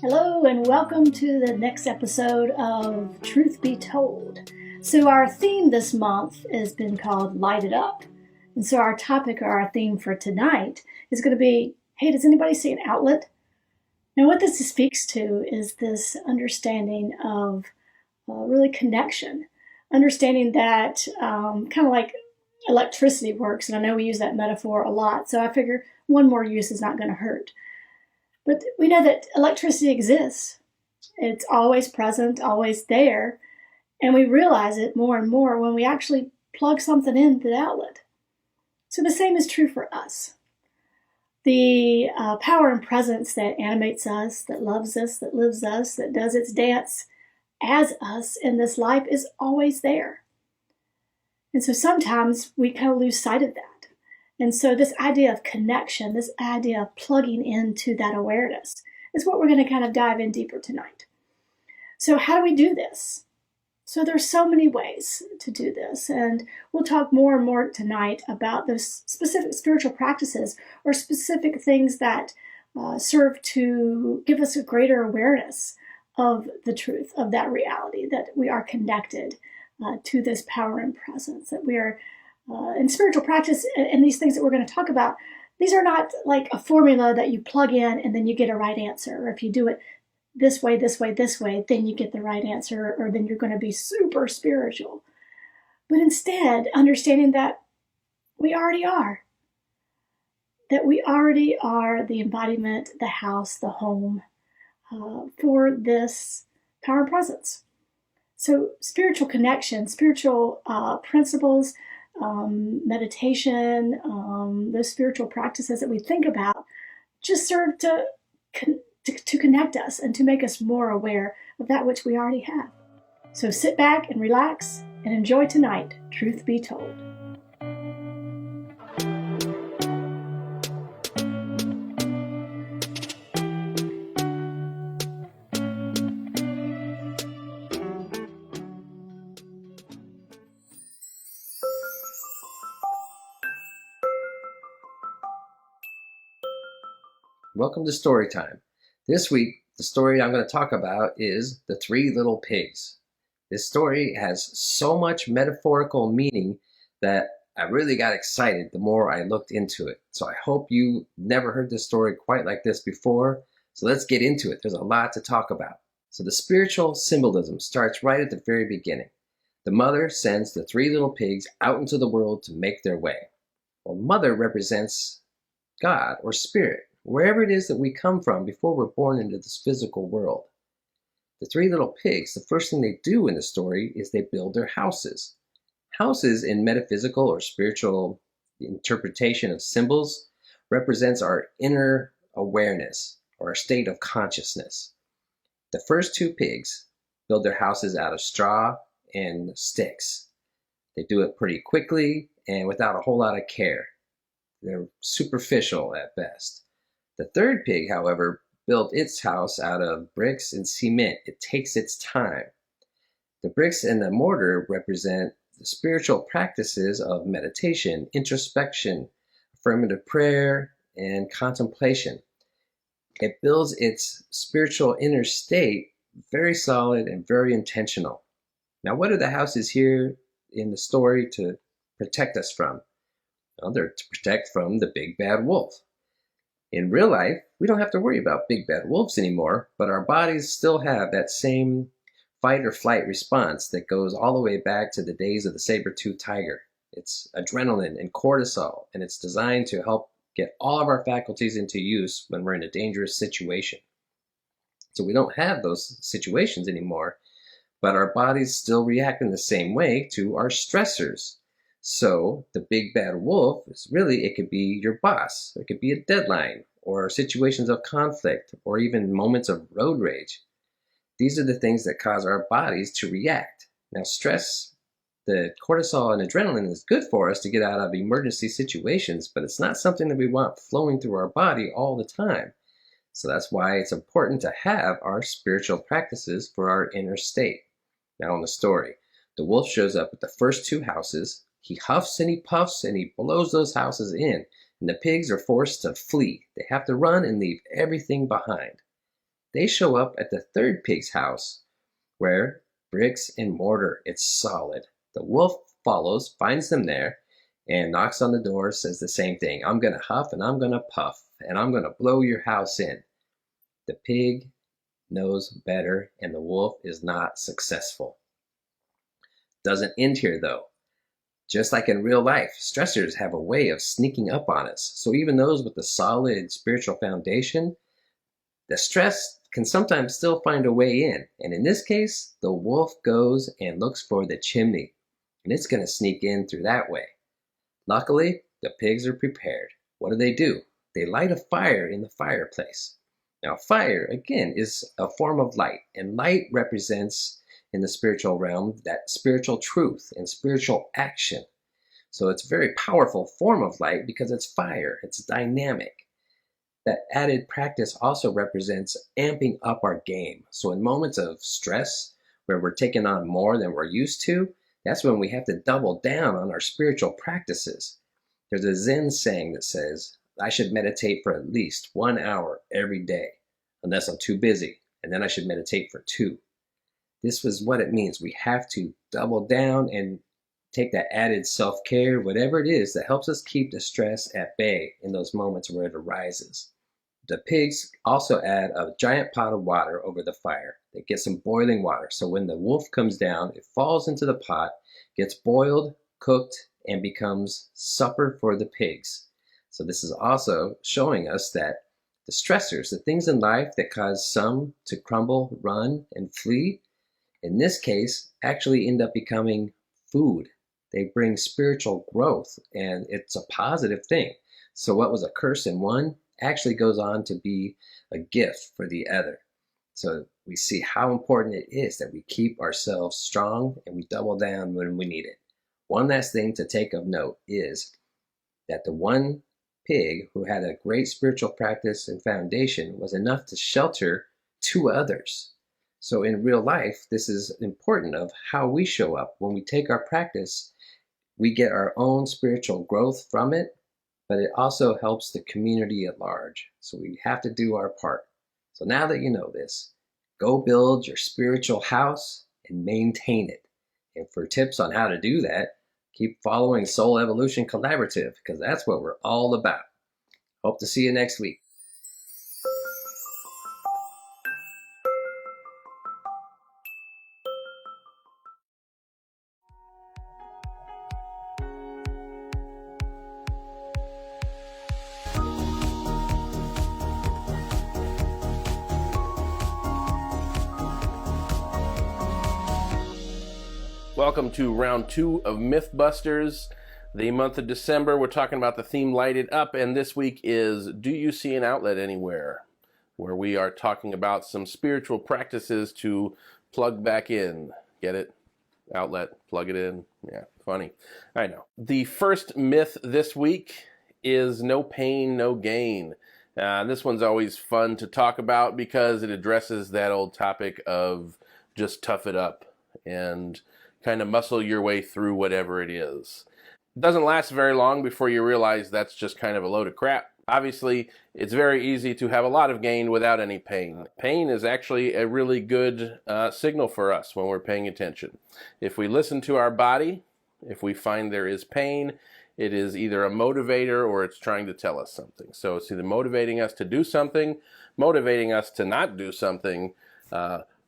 Hello and welcome to the next episode of Truth Be Told. So our theme this month has been called Light It Up. And so our topic or our theme for tonight is going to be, hey, does anybody see an outlet? Now what this speaks to is this understanding of really connection. Understanding that kind of like electricity works, and I know we use that metaphor a lot, so I figure one more use is not going to hurt. But we know that electricity exists. It's always present, always there, and we realize it more and more when we actually plug something into the outlet. So the same is true for us. The power and presence that animates us, that loves us, that lives us, that does its dance as us in this life is always there. And so sometimes we kind of lose sight of that. And so this idea of connection, this idea of plugging into that awareness is what we're going to kind of dive in deeper tonight. So how do we do this? So there's so many ways to do this, and we'll talk more and more tonight about those specific spiritual practices or specific things that serve to give us a greater awareness of the truth, of that reality, that we are connected to this power and presence, that we are in spiritual practice and these things that we're going to talk about. These are not like a formula that you plug in and then you get a right answer. Or if you do it this way, this way, this way, then you get the right answer, or then you're going to be super spiritual. But instead, understanding that we already are. That we already are the embodiment, the house, the home for this power and presence. So spiritual connection, spiritual principles, meditation, those spiritual practices that we think about just serve to connect us and to make us more aware of that which we already have. So sit back and relax and enjoy tonight, Truth Be Told. Welcome to story time. This week, the story I'm going to talk about is The Three Little Pigs. This story has so much metaphorical meaning that I really got excited the more I looked into it. So I hope you never heard this story quite like this before. So let's get into it. There's a lot to talk about. So the spiritual symbolism starts right at the very beginning. The mother sends the three little pigs out into the world to make their way. Well, mother represents God or spirit, wherever it is that we come from before we're born into this physical world. The three little pigs, the first thing they do in the story is they build their houses. Houses in metaphysical or spiritual interpretation of symbols represents our inner awareness or our state of consciousness. The first two pigs build their houses out of straw and sticks. They do it pretty quickly and without a whole lot of care. They're superficial at best. The third pig, however, built its house out of bricks and cement. It takes its time. The bricks and the mortar represent the spiritual practices of meditation, introspection, affirmative prayer, and contemplation. It builds its spiritual inner state very solid and very intentional. Now, what are the houses here in the story to protect us from? Well, they're to protect from the big bad wolf. In real life, we don't have to worry about big bad wolves anymore, but our bodies still have that same fight or flight response that goes all the way back to the days of the saber-toothed tiger. It's adrenaline and cortisol, and it's designed to help get all of our faculties into use when we're in a dangerous situation. So we don't have those situations anymore, but our bodies still react in the same way to our stressors. So the big bad wolf is really, it could be your boss, it could be a deadline, or situations of conflict, or even moments of road rage. These are the things that cause our bodies to react. Now stress, the cortisol and adrenaline is good for us to get out of emergency situations, but it's not something that we want flowing through our body all the time. So that's why it's important to have our spiritual practices for our inner state. Now in the story, the wolf shows up at the first two houses. He huffs and he puffs and he blows those houses in, and the pigs are forced to flee. They have to run and leave everything behind. they show up at the third pig's house, where bricks and mortar, it's solid. The wolf follows, finds them there, and knocks on the door, says the same thing. I'm going to huff and I'm going to puff, and I'm going to blow your house in. The pig knows better, and the wolf is not successful. Doesn't end here, though. Just like in real life, stressors have a way of sneaking up on us. So even those with a solid spiritual foundation, the stress can sometimes still find a way in. And in this case, the wolf goes and looks for the chimney, and it's going to sneak in through that way. Luckily, the pigs are prepared. What do? They light a fire in the fireplace. Now, fire, again, is a form of light, and light represents, in the spiritual realm, that spiritual truth and spiritual action. So it's a very powerful form of light because it's fire, it's dynamic. That added practice also represents amping up our game. So in moments of stress, where we're taking on more than we're used to, that's when we have to double down on our spiritual practices. There's a Zen saying that says, I should meditate for at least 1 hour every day, unless I'm too busy, and then I should meditate for 2. This was what it means. We have to double down and take that added self-care, whatever it is that helps us keep the stress at bay in those moments where it arises. The pigs also add a giant pot of water over the fire. They get some boiling water, so when the wolf comes down, it falls into the pot, gets boiled, cooked, and becomes supper for the pigs. So this is also showing us that the stressors, the things in life that cause some to crumble, run, and flee, in this case, actually end up becoming food. They bring spiritual growth, and it's a positive thing. So what was a curse in one actually goes on to be a gift for the other. So we see how important it is that we keep ourselves strong and we double down when we need it. One last thing to take of note is that the one pig who had a great spiritual practice and foundation was enough to shelter 2 others. So in real life, this is important of how we show up. When we take our practice, we get our own spiritual growth from it, but it also helps the community at large. So we have to do our part. So now that you know this, go build your spiritual house and maintain it. And for tips on how to do that, keep following Soul Evolution Collaborative, because that's what we're all about. Hope to see you next week. Welcome to round 2 of Mythbusters. The month of December, we're talking about the theme Light It Up, and this week is Do You See an Outlet Anywhere? Where we are talking about some spiritual practices to plug back in. Get it? Outlet, plug it in. Yeah, funny. I know. The first myth this week is no pain, no gain. This one's always fun to talk about because it addresses that old topic of just tough it up and kind of muscle your way through whatever it is. It doesn't last very long before you realize that's just kind of a load of crap. Obviously, it's very easy to have a lot of gain without any pain. Pain is actually a really good signal for us when we're paying attention. If we listen to our body, if we find there is pain, it is either a motivator or it's trying to tell us something. So it's either motivating us to do something, motivating us to not do something,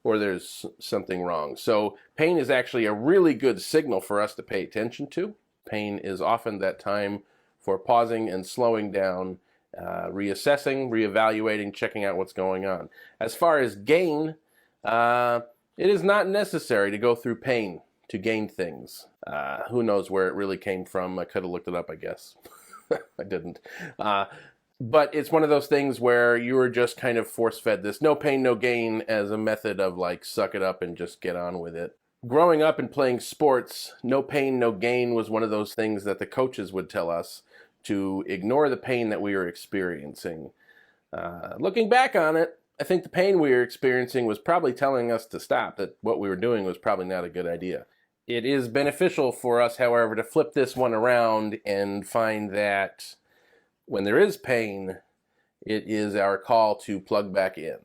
or there's something wrong. So pain is actually a really good signal for us to pay attention to. Pain is often that time for pausing and slowing down, reassessing, reevaluating, checking out what's going on. As far as gain, it is not necessary to go through pain to gain things. Who knows where it really came from? I could have looked it up, I guess. I didn't. But it's one of those things where you were just kind of force-fed this no pain, no gain as a method of like suck it up and just get on with it. Growing up and playing sports, no pain, no gain was one of those things that the coaches would tell us to ignore the pain that we were experiencing. Looking back on it, I think the pain we were experiencing was probably telling us to stop, that what we were doing was probably not a good idea. It is beneficial for us, however, to flip this one around and find that when there is pain, it is our call to plug back in.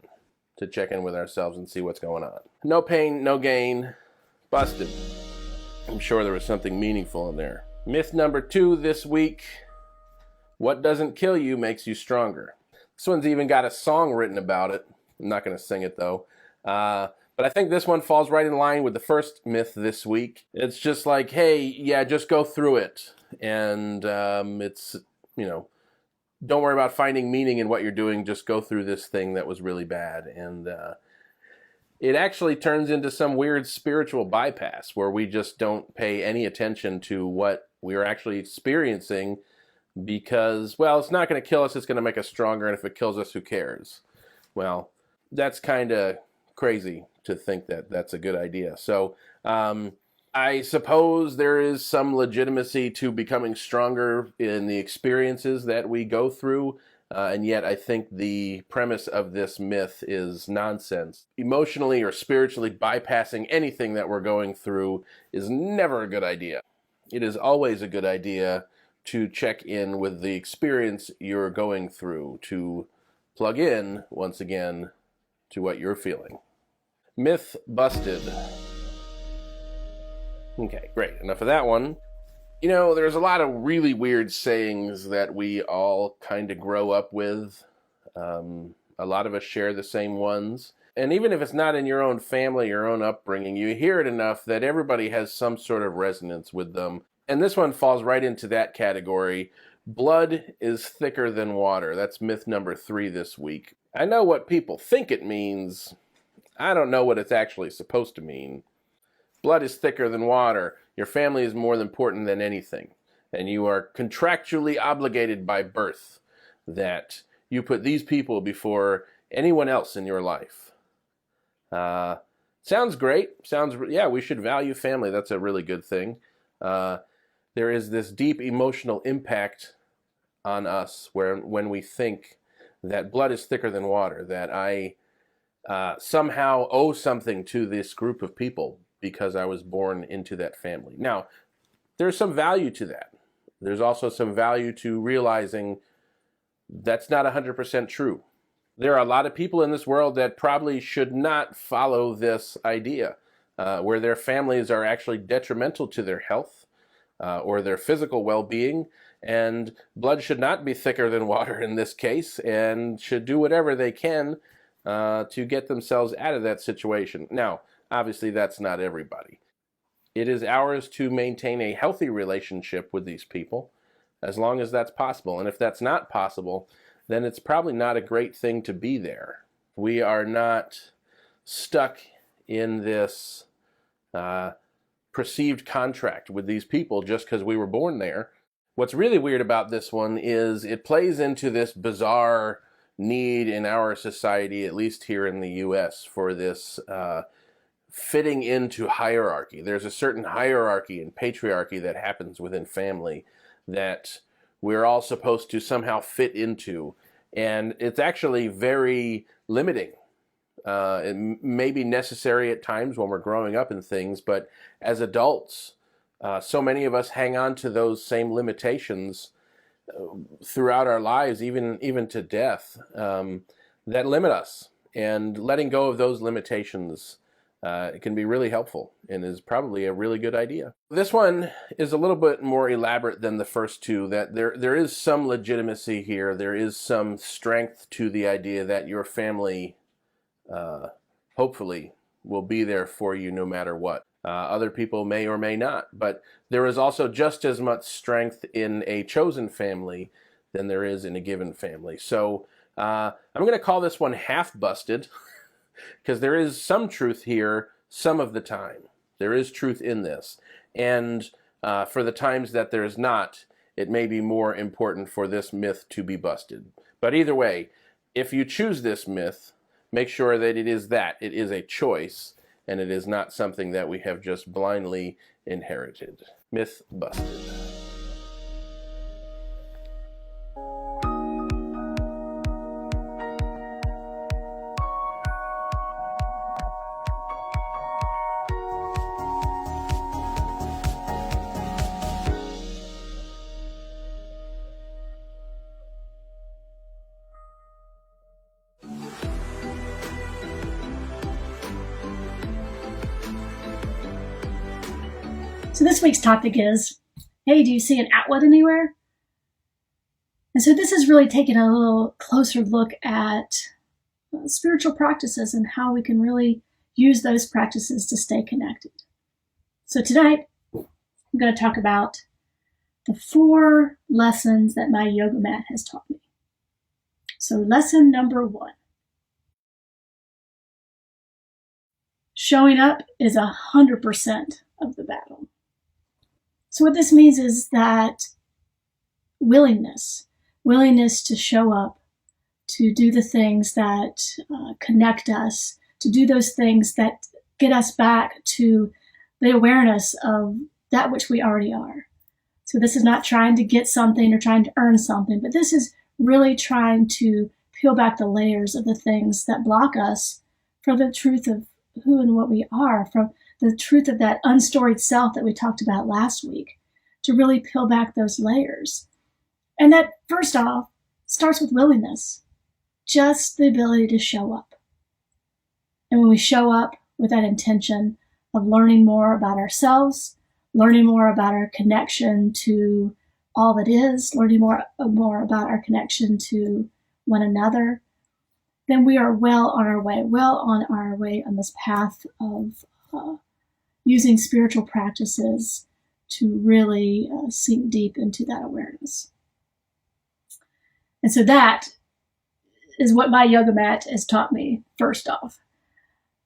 to check in with ourselves and see what's going on. No pain, no gain. Busted. I'm sure there was something meaningful in there. Myth number 2 this week. What doesn't kill you makes you stronger. This one's even got a song written about it. I'm not going to sing it though. But I think this one falls right in line with the first myth this week. It's just like, hey, yeah, just go through it. And it's, don't worry about finding meaning in what you're doing. Just go through this thing that was really bad. And it actually turns into some weird spiritual bypass where we just don't pay any attention to what we're actually experiencing because, well, it's not going to kill us. It's going to make us stronger. And if it kills us, who cares? Well, that's kind of crazy to think that that's a good idea. So I suppose there is some legitimacy to becoming stronger in the experiences that we go through. And yet I think the premise of this myth is nonsense. Emotionally or spiritually bypassing anything that we're going through is never a good idea. It is always a good idea to check in with the experience you're going through, to plug in, once again, to what you're feeling. Myth busted. Okay, great. Enough of that one. There's a lot of really weird sayings that we all kind of grow up with. A lot of us share the same ones. And even if it's not in your own family, your own upbringing, you hear it enough that everybody has some sort of resonance with them. And this one falls right into that category. Blood is thicker than water. That's myth number 3 this week. I know what people think it means. I don't know what it's actually supposed to mean. Blood is thicker than water. Your family is more important than anything. And you are contractually obligated by birth that you put these people before anyone else in your life. Sounds great. Yeah, we should value family. That's a really good thing. There is this deep emotional impact on us when we think that blood is thicker than water, that I somehow owe something to this group of people because I was born into that family. Now, there's some value to that. There's also some value to realizing that's not 100% true. There are a lot of people in this world that probably should not follow this idea, where their families are actually detrimental to their health or their physical well-being, and blood should not be thicker than water in this case, and should do whatever they can to get themselves out of that situation. Now, obviously, that's not everybody. It is ours to maintain a healthy relationship with these people, as long as that's possible. And if that's not possible, then it's probably not a great thing to be there. We are not stuck in this perceived contract with these people just because we were born there. What's really weird about this one is it plays into this bizarre need in our society, at least here in the U.S., for this fitting into hierarchy. There's a certain hierarchy and patriarchy that happens within family that we're all supposed to somehow fit into. And it's actually very limiting. It may be necessary at times when we're growing up in things, but as adults, so many of us hang on to those same limitations throughout our lives, even to death, that limit us. And letting go of those limitations it can be really helpful and is probably a really good idea. This one is a little bit more elaborate than the first two, that there is some legitimacy here. There is some strength to the idea that your family hopefully will be there for you no matter what. Other people may or may not, but there is also just as much strength in a chosen family than there is in a given family. So I'm going to call this one half busted, because there is some truth here some of the time. There is truth in this. And for the times that there is not, it may be more important for this myth to be busted. But either way, if you choose this myth, make sure that it is that. It is a choice, and it is not something that we have just blindly inherited. Myth busted. So this week's topic is, hey, do you see an outlet anywhere? And so this is really taking a little closer look at spiritual practices and how we can really use those practices to stay connected. So tonight, I'm going to talk about the 4 lessons that my yoga mat has taught me. So lesson number 1. Showing up is 100% of the battle. So what this means is that willingness to show up, to do the things that connect us, to do those things that get us back to the awareness of that which we already are. So this is not trying to get something or trying to earn something, but this is really trying to peel back the layers of the things that block us from the truth of who and what we are, from the truth of that unstoried self that we talked about last week, to really peel back those layers. And that, first off, starts with willingness, just the ability to show up. And when we show up with that intention of learning more about ourselves, learning more about our connection to all that is, learning more about our connection to one another, then we are well on our way on this path of using spiritual practices to really sink deep into that awareness. And so that is what my yoga mat has taught me, first off.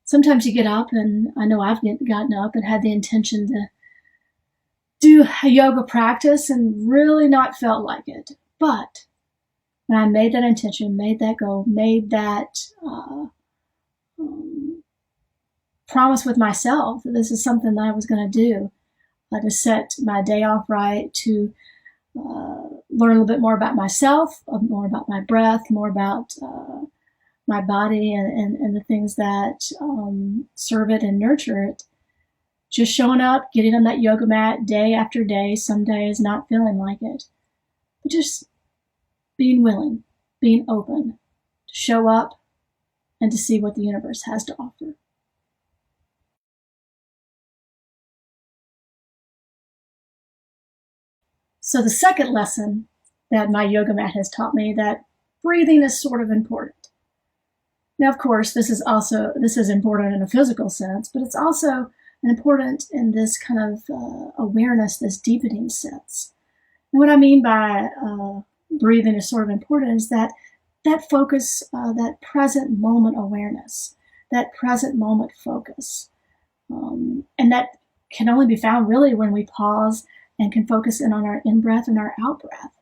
Sometimes you get up, and I know I've gotten up and had the intention to do a yoga practice and really not felt like it. But when I made that intention, made that goal, made that promise with myself that this is something that I was going to do, to set my day off right, to learn a little bit more about myself, more about my breath, more about my body and the things that serve it and nurture it. Just showing up, getting on that yoga mat day after day, some days not feeling like it, but just being willing, being open to show up and to see what the universe has to offer. So the second lesson that my yoga mat has taught me, that breathing is sort of important. Now, of course, this is important in a physical sense, but it's also important in this kind of awareness, this deepening sense. And what I mean by breathing is sort of important is that focus, that present moment awareness, that present moment focus. And that can only be found really when we pause and can focus in on our in-breath and our out-breath.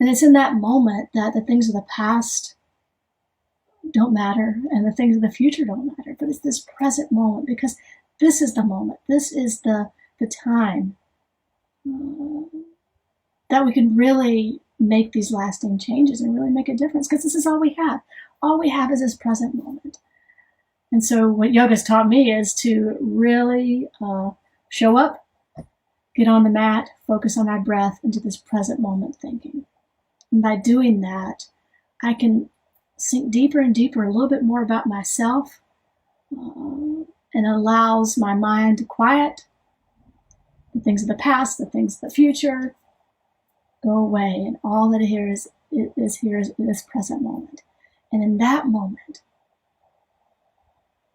And it's in that moment that the things of the past don't matter and the things of the future don't matter, but it's this present moment, because this is the moment, this is the time that we can really make these lasting changes and really make a difference, because this is all we have. All we have is this present moment. And so what yoga's taught me is to really show up, get on the mat, focus on my breath into this present moment thinking. And by doing that, I can sink deeper and deeper, a little bit more about myself, and it allows my mind to quiet. The things of the past, the things of the future go away, and all that here is this present moment. And in that moment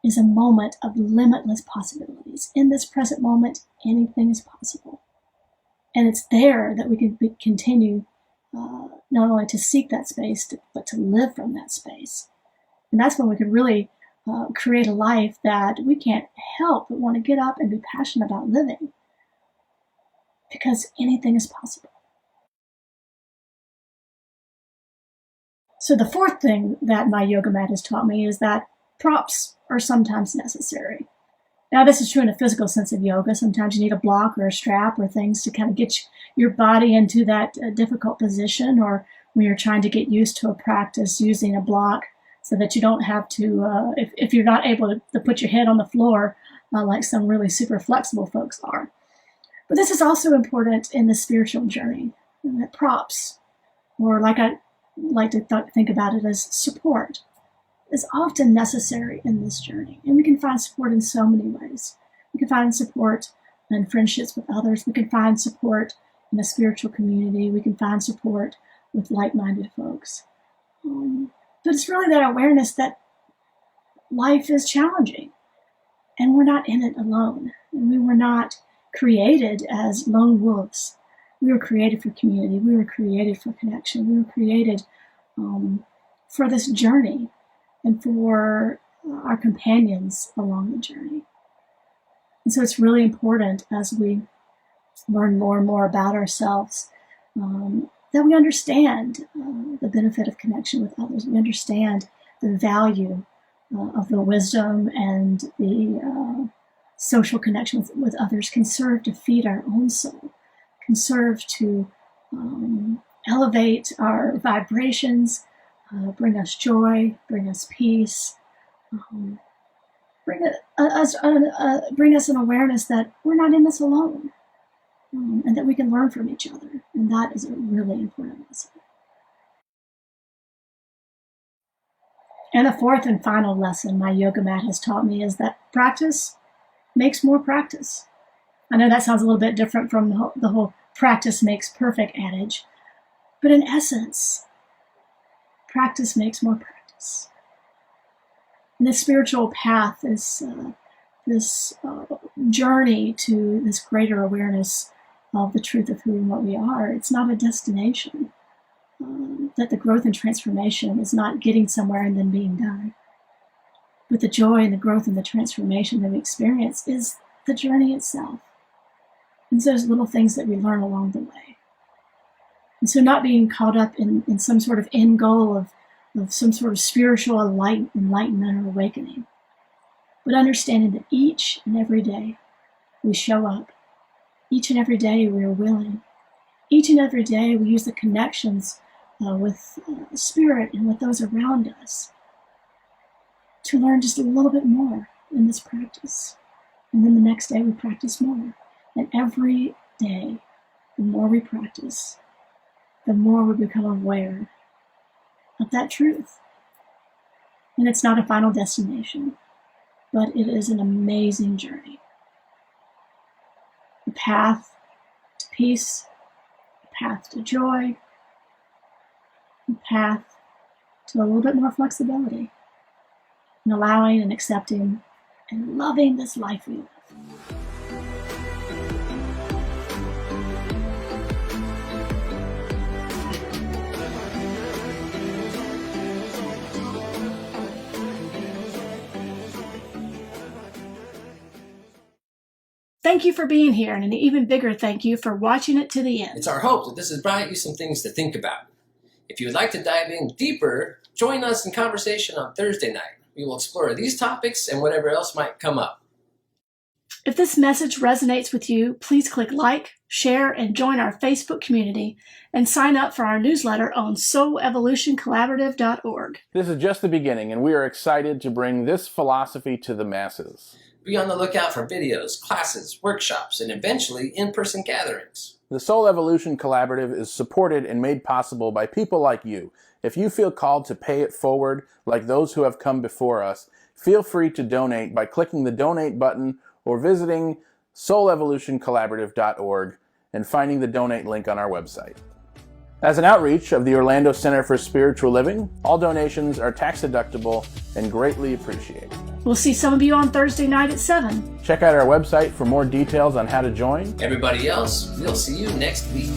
is a moment of limitless possibilities. In this present moment, anything is possible. And it's there that we can continue not only to seek that space, but to live from that space. And that's when we can really create a life that we can't help but want to get up and be passionate about living, because anything is possible. So the fourth thing that my yoga mat has taught me is that props are sometimes necessary. Now, this is true in a physical sense of yoga. Sometimes you need a block or a strap or things to kind of get your body into that difficult position, or when you're trying to get used to a practice using a block so that you don't have to, if you're not able to put your head on the floor like some really super flexible folks are. But this is also important in the spiritual journey, and that props, or like I like to think about it as support, is often necessary in this journey. And we can find support in so many ways. We can find support and friendships with others. We can find support in a spiritual community. We can find support with like-minded folks. But it's really that awareness that life is challenging and we're not in it alone. And we were not created as lone wolves. We were created for community. We were created for connection. We were created for this journey and for our companions along the journey. And so it's really important as we learn more and more about ourselves that we understand the benefit of connection with others. We understand the value of the wisdom and the social connection with others can serve to feed our own soul, can serve to elevate our vibrations, bring us joy, bring us peace, bring us an awareness that we're not in this alone, and that we can learn from each other. And that is a really important lesson. And the fourth and final lesson my yoga mat has taught me is that practice makes more practice. I know that sounds a little bit different from the whole practice makes perfect adage, but in essence, practice makes more practice. And the spiritual path is this journey to this greater awareness of the truth of who and what we are. It's not a destination. That the growth and transformation is not getting somewhere and then being done. But the joy and the growth and the transformation that we experience is the journey itself. And so those little things that we learn along the way. And so not being caught up in some sort of end goal of some sort of spiritual enlightenment or awakening, but understanding that each and every day we show up. Each and every day we are willing. Each and every day we use the connections with spirit and with those around us to learn just a little bit more in this practice. And then the next day we practice more. And every day, the more we practice, the more we become aware of that truth. And it's not a final destination, but it is an amazing journey. The path to peace, the path to joy, the path to a little bit more flexibility, and allowing and accepting and loving this life we live. Thank you for being here, and an even bigger thank you for watching it to the end. It's our hope that this has brought you some things to think about. If you would like to dive in deeper, join us in conversation on Thursday night. We will explore these topics and whatever else might come up. If this message resonates with you, please click like, share, and join our Facebook community, and sign up for our newsletter on soulevolutioncollaborative.org. This is just the beginning, and we are excited to bring this philosophy to the masses. Be on the lookout for videos, classes, workshops, and eventually in-person gatherings. The Soul Evolution Collaborative is supported and made possible by people like you. If you feel called to pay it forward, like those who have come before us, feel free to donate by clicking the donate button or visiting soulevolutioncollaborative.org and finding the donate link on our website. As an outreach of the Orlando Center for Spiritual Living, all donations are tax deductible and greatly appreciated. We'll see some of you on Thursday night at 7. Check out our website for more details on how to join. Everybody else, we'll see you next week.